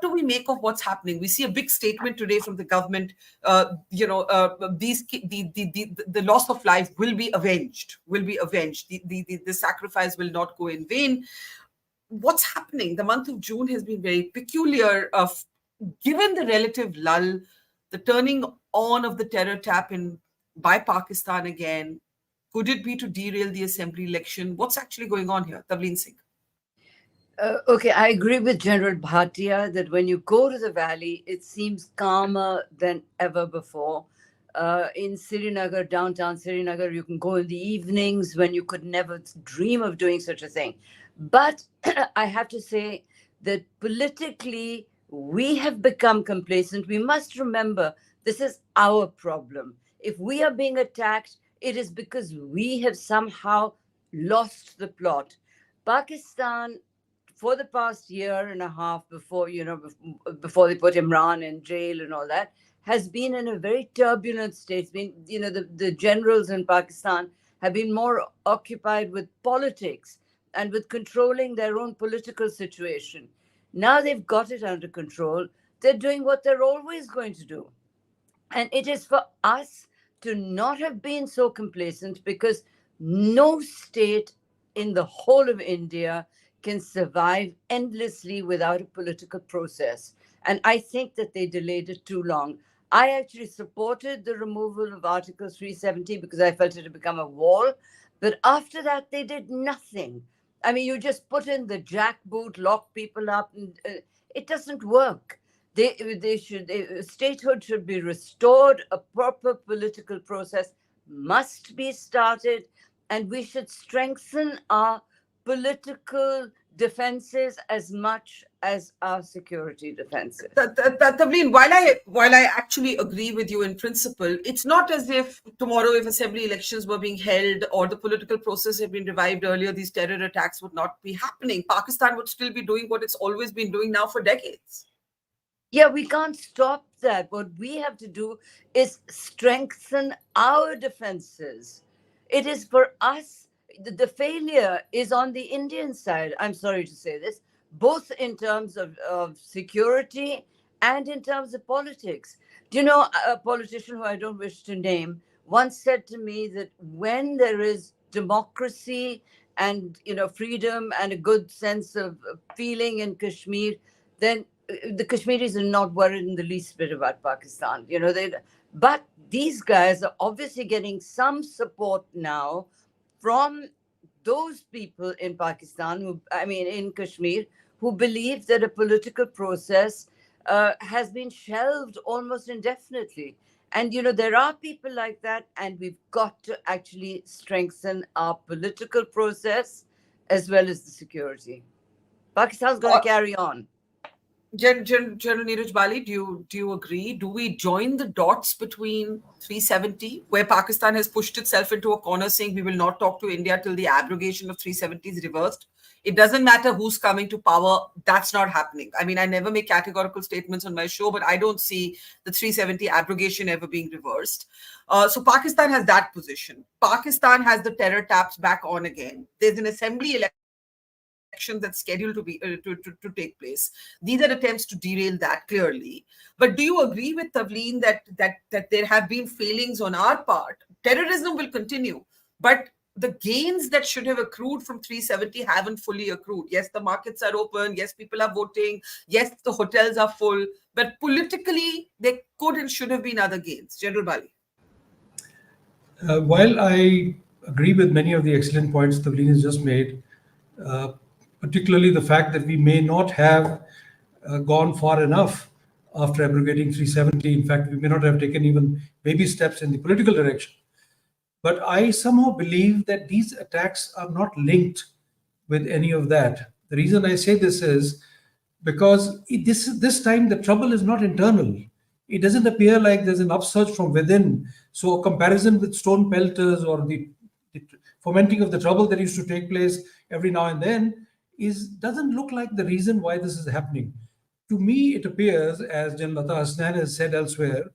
do we make of what's happening? We see a big statement today from the government. The loss of life will be avenged. Will be avenged. The sacrifice will not go in vain. What's happening? The month of June has been very peculiar. Given the relative lull, the turning on of the terror tap by Pakistan again, could it be to derail the assembly election? What's actually going on here, Tavleen Singh? Okay, I agree with General Bhatia that when you go to the valley, it seems calmer than ever before. In Srinagar, downtown Srinagar, you can go in the evenings when you could never dream of doing such a thing. But I have to say that politically, we have become complacent. We must remember this is our problem. If we are being attacked, it is because we have somehow lost the plot. Pakistan, for the past year and a half before they put Imran in jail and all that, has been in a very turbulent state. It's been, the generals in Pakistan have been more occupied with politics and with controlling their own political situation. Now they've got it under control. They're doing what they're always going to do. And it is for us to not have been so complacent, because no state in the whole of India can survive endlessly without a political process. And I think that they delayed it too long. I actually supported the removal of Article 370 because I felt it had become a wall. But after that, they did nothing. I mean, you just put in the jackboot, lock people up, and it doesn't work. Statehood should be restored. A proper political process must be started, and we should strengthen our political defenses as much as our security defenses. Tavleen, while I actually agree with you in principle, it's not as if tomorrow, if assembly elections were being held or the political process had been revived earlier, these terror attacks would not be happening. Pakistan would still be doing what it's always been doing now for decades. Yeah, we can't stop that. What we have to do is strengthen our defenses. It is for us. The failure is on the Indian side. I'm sorry to say this, both in terms of security and in terms of politics. Do you know, a politician who I don't wish to name once said to me that when there is democracy and freedom and a good sense of feeling in Kashmir, then the Kashmiris are not worried in the least bit about Pakistan. But these guys are obviously getting some support now from those people in Pakistan, in Kashmir, who believe that a political process has been shelved almost indefinitely. And, there are people like that, and we've got to actually strengthen our political process as well as the security. Pakistan's going to carry on. General Neeraj Bali, do you agree? Do we join the dots between 370, where Pakistan has pushed itself into a corner saying we will not talk to India till the abrogation of 370 is reversed? It doesn't matter who's coming to power. That's not happening. I mean, I never make categorical statements on my show, but I don't see the 370 abrogation ever being reversed. So Pakistan has that position. Pakistan has the terror taps back on again. There's an assembly election that's scheduled to be to take place. These are attempts to derail that, clearly. But do you agree with Tavleen that there have been failings on our part? Terrorism will continue, but the gains that should have accrued from 370 haven't fully accrued. Yes, the markets are open. Yes, people are voting. Yes, the hotels are full. But politically, there could and should have been other gains. General Bali. While I agree with many of the excellent points Tavleen has just made, particularly the fact that we may not have gone far enough after abrogating 370. In fact, we may not have taken even baby steps in the political direction. But I somehow believe that these attacks are not linked with any of that. The reason I say this is because this time the trouble is not internal. It doesn't appear like there's an upsurge from within. So a comparison with stone pelters or the fomenting of the trouble that used to take place every now and then doesn't look like the reason why this is happening. To me, it appears, as General Ata Hasnain has said elsewhere,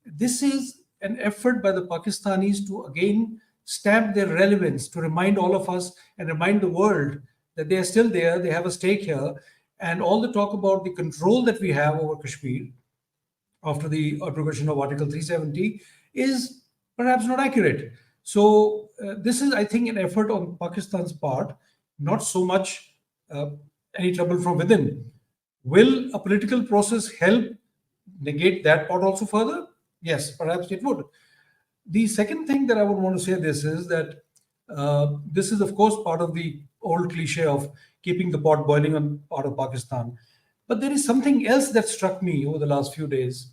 this is an effort by the Pakistanis to again stamp their relevance, to remind all of us and remind the world that they are still there, they have a stake here, And all the talk about the control that we have over Kashmir after the abrogation of Article 370 is perhaps not accurate. So this is, I think, an effort on Pakistan's part, not so much any trouble from within. Will a political process help negate that part also further? Yes, perhaps it would. The second thing that I would want to say this is that this is, of course, part of the old cliche of keeping the pot boiling on part of Pakistan. But there is something else that struck me over the last few days.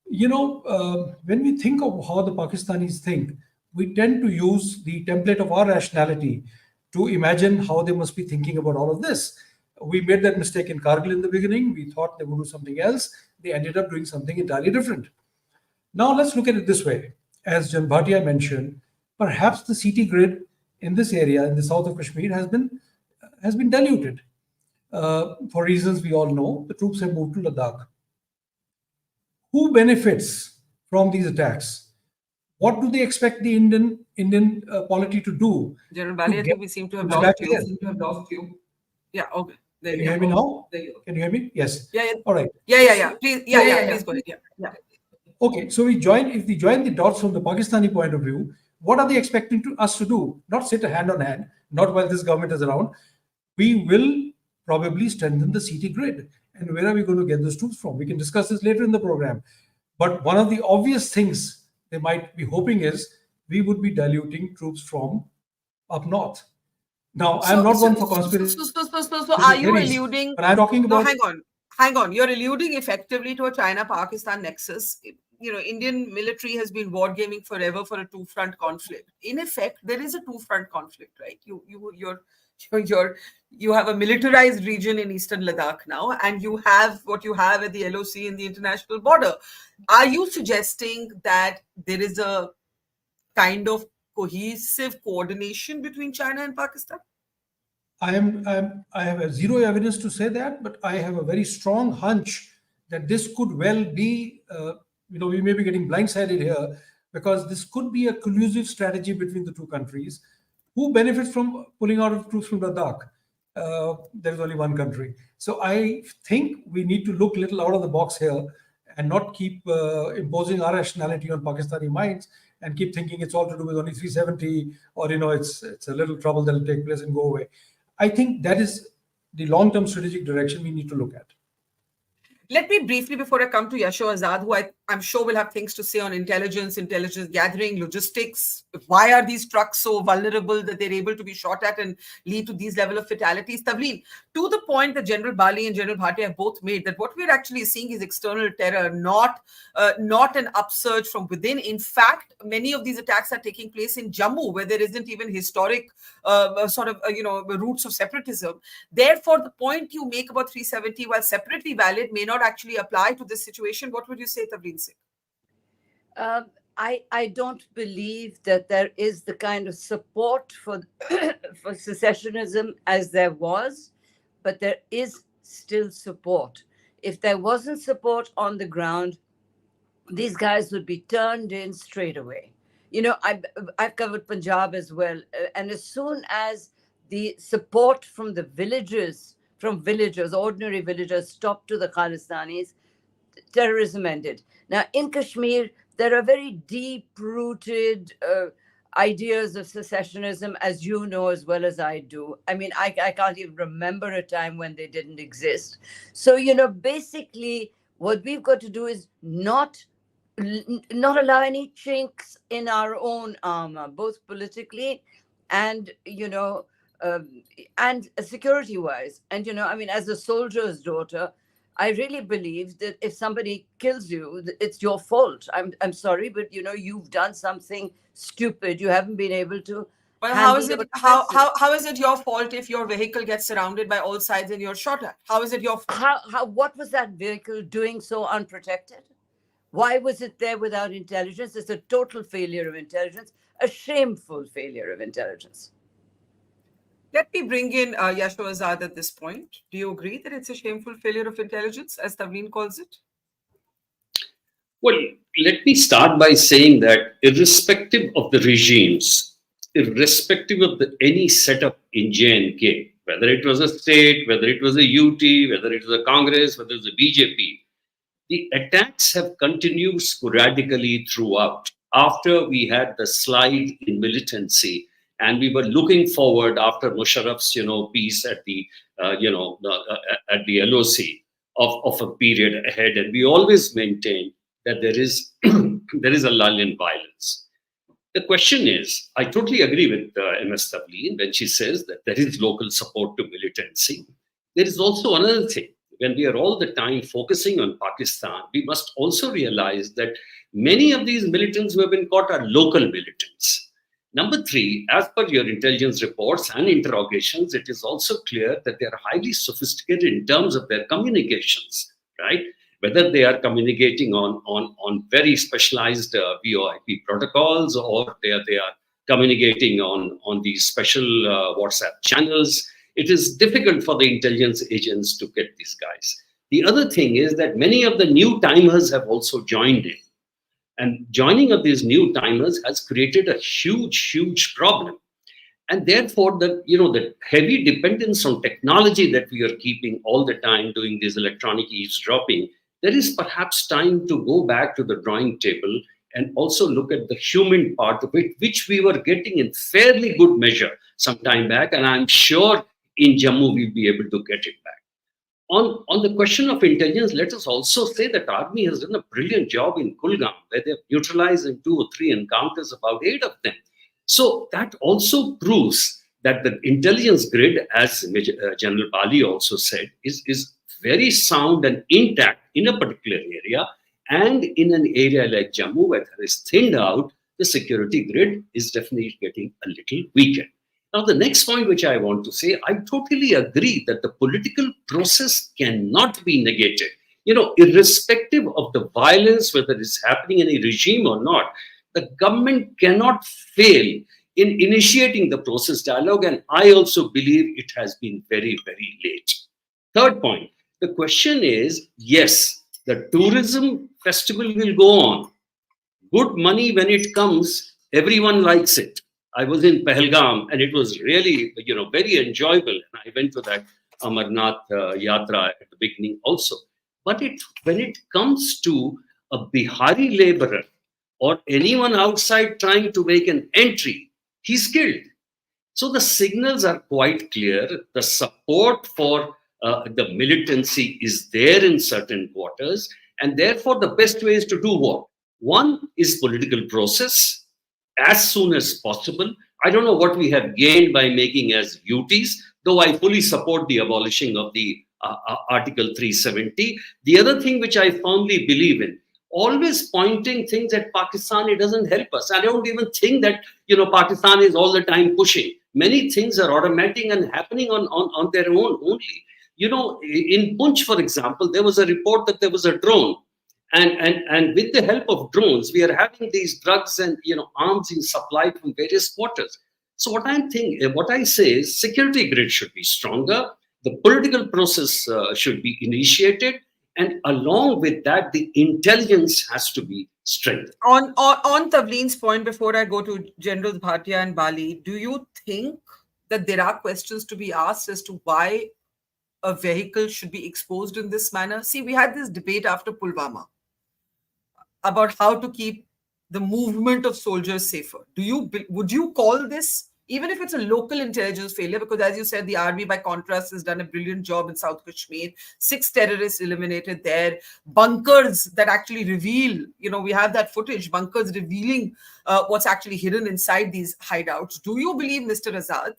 When we think of how the Pakistanis think, we tend to use the template of our rationality to imagine how they must be thinking about all of this. We made that mistake in Kargil in the beginning. We thought they would do something else. They ended up doing something entirely different. Now let's look at it this way. As Jan Bhatia mentioned, perhaps the CT grid in this area, in the south of Kashmir, has been diluted. For reasons we all know, the troops have moved to Ladakh. Who benefits from these attacks? What do they expect the Indian polity to do? General Bali, I think we seem to have lost you. Yeah, okay. There Can you you hear go. me now? There you go. Can you hear me? Yes. Yeah. All right. Yeah. Please, please go ahead. Yeah. Okay, so if we join the dots from the Pakistani point of view, what are they expecting us to do? Not sit hand on hand, not while this government is around. We will probably strengthen the CT grid. And where are we going to get those troops from? We can discuss this later in the program. But one of the obvious things they might be hoping is we would be diluting troops from up north. Now, I'm not one for conspiracy. So are you theories, alluding? But I'm talking about. No, hang on. You're alluding effectively to a China-Pakistan nexus. Indian military has been wargaming forever for a two-front conflict. In effect, there is a two-front conflict, right? You have a militarized region in eastern Ladakh now, and you have what you have at the LOC in the international border. Are you suggesting that there is a kind of cohesive coordination between China and Pakistan? I have zero evidence to say that, but I have a very strong hunch that this could well be, we may be getting blindsided here, because this could be a collusive strategy between the two countries. Who benefits from pulling out of troops from Ladakh? There is only one country. So I think we need to look a little out of the box here and not keep imposing our rationality on Pakistani minds and keep thinking it's all to do with only 370 or, it's a little trouble that will take place and go away. I think that is the long-term strategic direction we need to look at. Let me briefly, before I come to Yasho Azad, who I'm sure will have things to say on intelligence gathering, logistics. Why are these trucks so vulnerable that they're able to be shot at and lead to these level of fatalities? Tavleen, to the point that General Bali and General Bhatia have both made, that what we're actually seeing is external terror, not an upsurge from within. In fact, many of these attacks are taking place in Jammu, where there isn't even historic roots of separatism. Therefore, the point you make about 370, while separately valid, may not actually apply to this situation. What would you say, Tavleen Singh? I don't believe that there is the kind of support for for secessionism as there was, but there is still support. If there wasn't support on the ground, these guys would be turned in straight away. I've covered Punjab as well, and as soon as the support from the villagers, ordinary villagers, stopped to the Khalistanis, terrorism ended. Now, in Kashmir, there are very deep-rooted ideas of secessionism, as you know as well as I do. I mean, I can't even remember a time when they didn't exist. So, basically, what we've got to do is not allow any chinks in our own armor, both politically and, and security-wise. And, as a soldier's daughter, I really believe that if somebody kills you, it's your fault. I'm sorry, but you've done something stupid. You haven't been able to. Well, how is it your fault if your vehicle gets surrounded by all sides and you're shot at? How is it your fault? What was that vehicle doing so unprotected? Why was it there without intelligence? It's a total failure of intelligence, a shameful failure of intelligence. Let me bring in Yasho Azad at this point. Do you agree that it's a shameful failure of intelligence, as Tavleen calls it? Well, let me start by saying that irrespective of the regimes, irrespective of any setup in J&K, whether it was a state, whether it was a UT, whether it was a Congress, whether it was a BJP, the attacks have continued sporadically throughout. After we had the slide in militancy, and we were looking forward after Musharraf's, piece at the, at the LOC of a period ahead, and we always maintained that there is there is a lull in violence. The question is, I totally agree with MS Tavleen when she says that there is local support to militancy. There is also another thing. When we are all the time focusing on Pakistan, we must also realize that many of these militants who have been caught are local militants. Number three, as per your intelligence reports and interrogations, it is also clear that they are highly sophisticated in terms of their communications, right? Whether they are communicating on very specialized VoIP protocols, or they are communicating on these special WhatsApp channels. It is difficult for the intelligence agents to get these guys. The other thing is that many of the new timers have also joined in. And joining of these new timers has created a huge problem. And therefore, the heavy dependence on technology that we are keeping all the time doing this electronic eavesdropping, there is perhaps time to go back to the drawing table and also look at the human part of it, which we were getting in fairly good measure some time back. And I'm sure in Jammu, we'll be able to get it back. On the question of intelligence, let us also say that Army has done a brilliant job in Kulgam, where they have neutralized in 2 or 3 encounters about 8 of them. So that also proves that the intelligence grid, as General Bali also said, is very sound and intact in a particular area. And in an area like Jammu, where there is thinned out, the security grid is definitely getting a little weaker. Now, the next point which I want to say, I totally agree that the political process cannot be negated. Irrespective of the violence, whether it's happening in a regime or not, the government cannot fail in initiating the process dialogue. And I also believe it has been very, very late. Third point, the question is, yes, the tourism festival will go on. Good money when it comes, everyone likes it. I was in Pahalgam and it was really, very enjoyable. And I went to that Amarnath Yatra at the beginning also. But when it comes to a Bihari laborer or anyone outside trying to make an entry, he's killed. So the signals are quite clear. The support for the militancy is there in certain quarters. And therefore, the best way is to do what? One is political process as soon as possible. I don't know what we have gained by making as UTs, though I fully support the abolishing of the Article 370. The other thing which I firmly believe in, always pointing things at Pakistan, it doesn't help us. I don't even think that, Pakistan is all the time pushing. Many things are automatic and happening on their own only. In Punch, for example, there was a report that there was a drone. And with the help of drones, we are having these drugs and arms being supplied from various quarters. So what I say is, security grid should be stronger. The political process should be initiated, and along with that, the intelligence has to be strengthened. On Tavleen's point, before I go to Generals Bhatia and Bali, do you think that there are questions to be asked as to why a vehicle should be exposed in this manner? See, we had this debate after Pulwama about how to keep the movement of soldiers safer. Would you call this, even if it's a local intelligence failure, because as you said, the army by contrast has done a brilliant job in South Kashmir, 6 terrorists eliminated there, bunkers that actually reveal, we have that footage, bunkers revealing what's actually hidden inside these hideouts. Do you believe, Mr. Azad,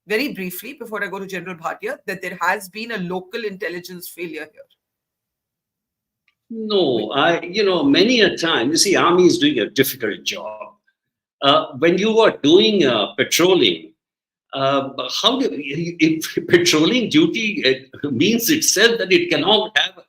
very briefly, before I go to General Bhatia, that there has been a local intelligence failure here? No, many a time, you see, Army is doing a difficult job. When you are doing patrolling, if patrolling duty means itself that it cannot have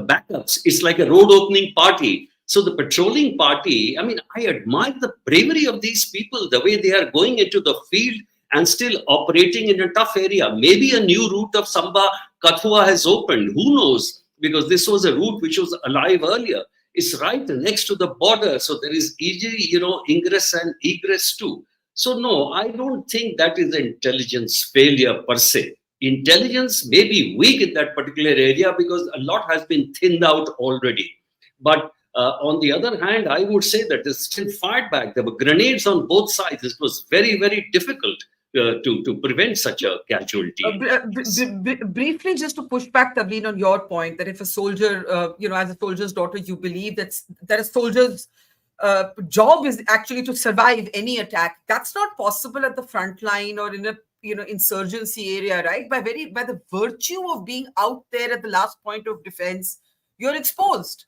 backups. It's like a road opening party. So the patrolling party, I admire the bravery of these people, the way they are going into the field and still operating in a tough area. Maybe a new route of Samba Kathua has opened. Who knows? Because this was a route which was alive earlier. It's right next to the border. So there is easy, ingress and egress too. So no, I don't think that is an intelligence failure per se. intelligence may be weak in that particular area because a lot has been thinned out already. But on the other hand, I would say that there's still fight back. There were grenades on both sides. It was very, very difficult to prevent such a casualty. Briefly, just to push back, Tavleen, on your point that if a soldier, as a soldier's daughter, you believe that a soldier's job is actually to survive any attack. That's not possible at the front line or in a insurgency area, right? By the virtue of being out there at the last point of defense, you're exposed.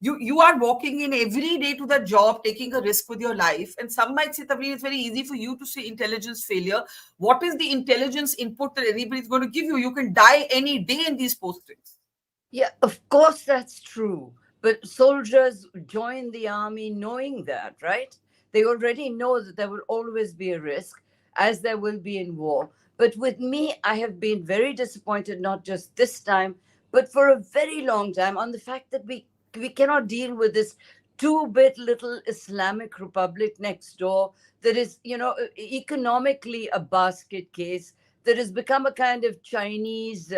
You are walking in every day to that job, taking a risk with your life. And some might say, Tavleen, it's very easy for you to say intelligence failure. What is the intelligence input that anybody's going to give you? You can die any day in these postings. Yeah, of course that's true. But soldiers join the army knowing that, right? They already know that there will always be a risk, as there will be in war. But with me, I have been very disappointed, not just this time, but for a very long time, on the fact that we cannot deal with this two-bit little Islamic republic next door that is, economically a basket case, that has become a kind of Chinese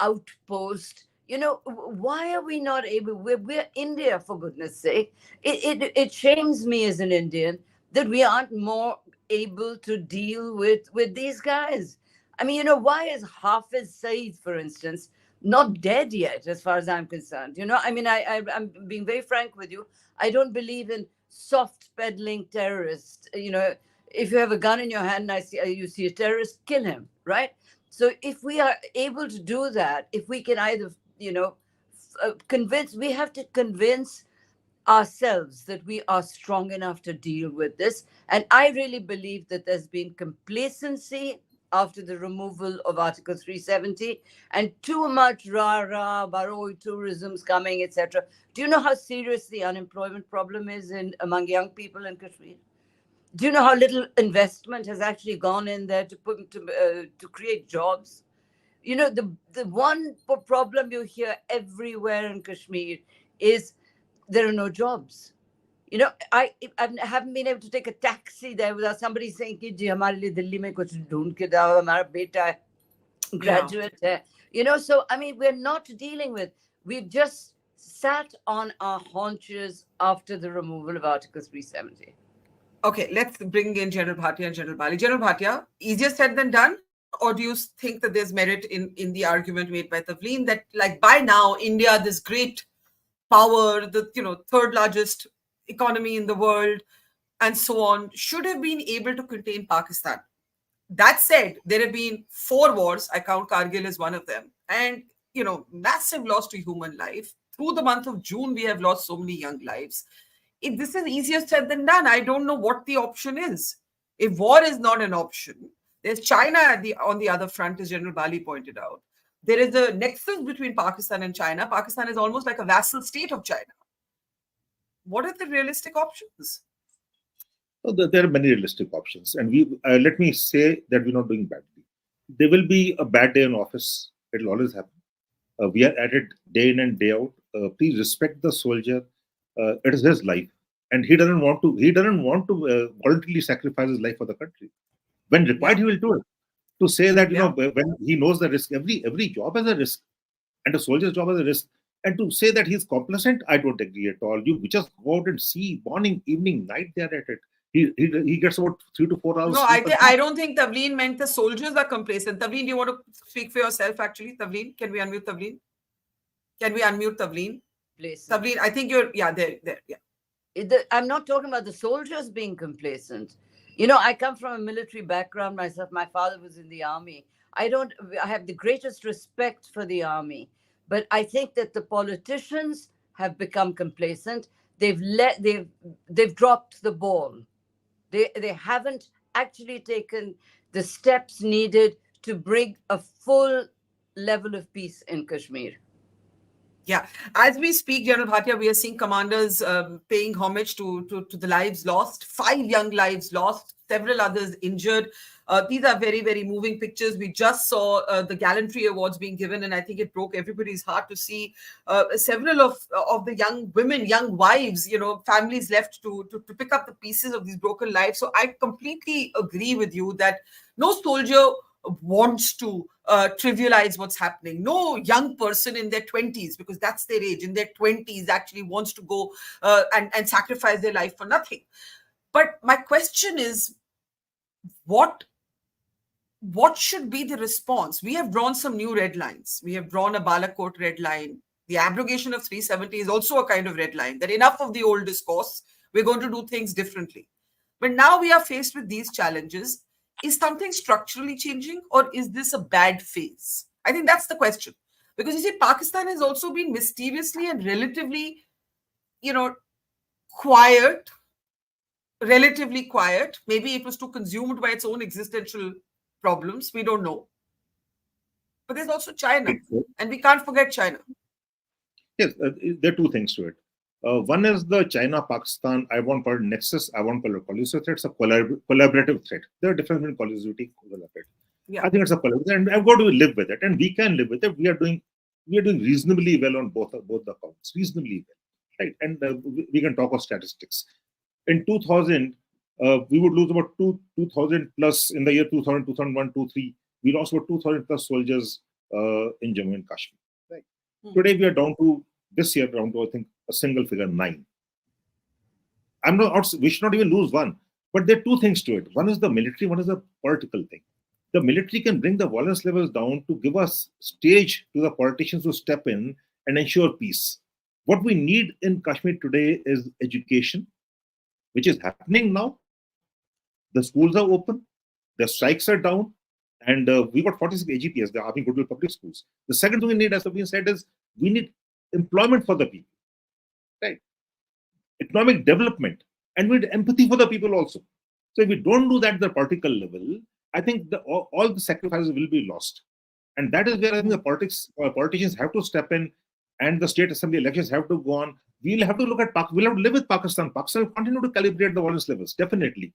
outpost. Why are we not able? We're India, for goodness sake. It shames me as an Indian that we aren't more able to deal with these guys. I mean, why is Hafiz Saeed, for instance, not dead yet, as far as I'm concerned? I'm being very frank with you. I don't believe in soft peddling terrorists. If you have a gun in your hand and you see a terrorist, kill him, right? So if we are able to do that, if we can either, we have to convince ourselves that we are strong enough to deal with this. And I really believe that there's been complacency after the removal of Article 370 and too much rah-rah, Baroi tourism's coming, etc. Do you know how serious the unemployment problem is among young people in Kashmir? Do you know how little investment has actually gone in there to create jobs? The one problem you hear everywhere in Kashmir is there are no jobs. I haven't been able to take a taxi there without somebody saying, "Ki ji, hamare liye Delhi mein kuch dhoond ke dao, hamara beta hai, graduate hai." So I mean, we're not dealing with. We've just sat on our haunches after the removal of Article 370. Okay, let's bring in General Bhatia and General Bali. General Bhatia, easier said than done? Or do you think that there's merit in the argument made by Tavleen that, like, by now, India, this great power, the third largest economy in the world, and so on, should have been able to contain Pakistan? That said, there have been 4 wars. I count Kargil as one of them. And, massive loss to human life. Through the month of June, we have lost so many young lives. If this is easier said than done, I don't know what the option is. If war is not an option, there's China on the other front, as General Bali pointed out. There is a nexus between Pakistan and China. Pakistan is almost like a vassal state of China. What are the realistic options? So there are many realistic options. And let me say that we're not doing badly. There will be a bad day in office. It will always happen. We are at it day in and day out. Please respect the soldier. It is his life. And he doesn't want to voluntarily sacrifice his life for the country. When required, he will do it. To say that, when he knows the risk, every job has a risk. And a soldier's job has a risk. And to say that he's complacent, I don't agree at all. You just go out and see morning, evening, night, they're at it. He gets about 3 to 4 hours. No, I don't think Tavleen meant the soldiers are complacent. Tavleen, do you want to speak for yourself, actually? Tavleen, can we unmute Tavleen? Please. Tavleen, I think you're, there, yeah. I'm not talking about the soldiers being complacent. I come from a military background myself. My father was in the army. I have the greatest respect for the army. But I think that the politicians have become complacent. They've dropped the ball. They haven't actually taken the steps needed to bring a full level of peace in Kashmir. Yeah, as we speak, General Bhatia, we are seeing commanders paying homage to the lives lost. 5 young lives lost, several others injured. These are very, very moving pictures. We just saw the Gallantry Awards being given, and I think it broke everybody's heart to see several of the young women, young wives, families left to pick up the pieces of these broken lives. So I completely agree with you that no soldier wants to trivialize what's happening. No young person in their 20s, because that's their age, in their 20s actually wants to go and sacrifice their life for nothing. But my question is, what should be the response? We have drawn some new red lines. We have drawn a Balakot red line. The abrogation of 370 is also a kind of red line, that enough of the old discourse, we're going to do things differently. But now we are faced with these challenges. Is something structurally changing, or is this a bad phase? I think that's the question. Because you see, Pakistan has also been mysteriously and relatively, quiet, relatively quiet. Maybe it was too consumed by its own existential problems. We don't know. But there's also China, and we can't forget China. Yes, there are two things to it. One is the China-Pakistan, I won't call it nexus, I won't call it collusive threat, it's a collaborative threat. There are different between collusivity and collaborative. Yeah. I think it's a collaborative, and I've got to live with it, and we can live with it. We are doing reasonably well on both the counts, reasonably well, right? And we can talk of statistics. In 2000, we would lose about 2,000 plus in the year 2000, 2001, 2003. We lost about 2,000 plus soldiers in Jammu and Kashmir. Right. Today we are down to, this year, down to, I think, a single figure 9. We should not even lose one. But there are two things to it. One is the military, one is the political thing. The military can bring the violence levels down to give us stage to the politicians to step in and ensure peace. What we need in Kashmir today is education, which is happening now. The schools are open, the strikes are down, and we got 46 AGPS, the Army Goodwill Public Schools. The second thing we need, as has been said, is we need employment for the people, right? Economic development, and we need empathy for the people also. So if we don't do that at the political level, I think all the sacrifices will be lost. And that is where I think the politicians have to step in, and the state assembly elections have to go on. We'll have to look at we'll have to live with Pakistan. Pakistan will continue to calibrate the violence levels, definitely.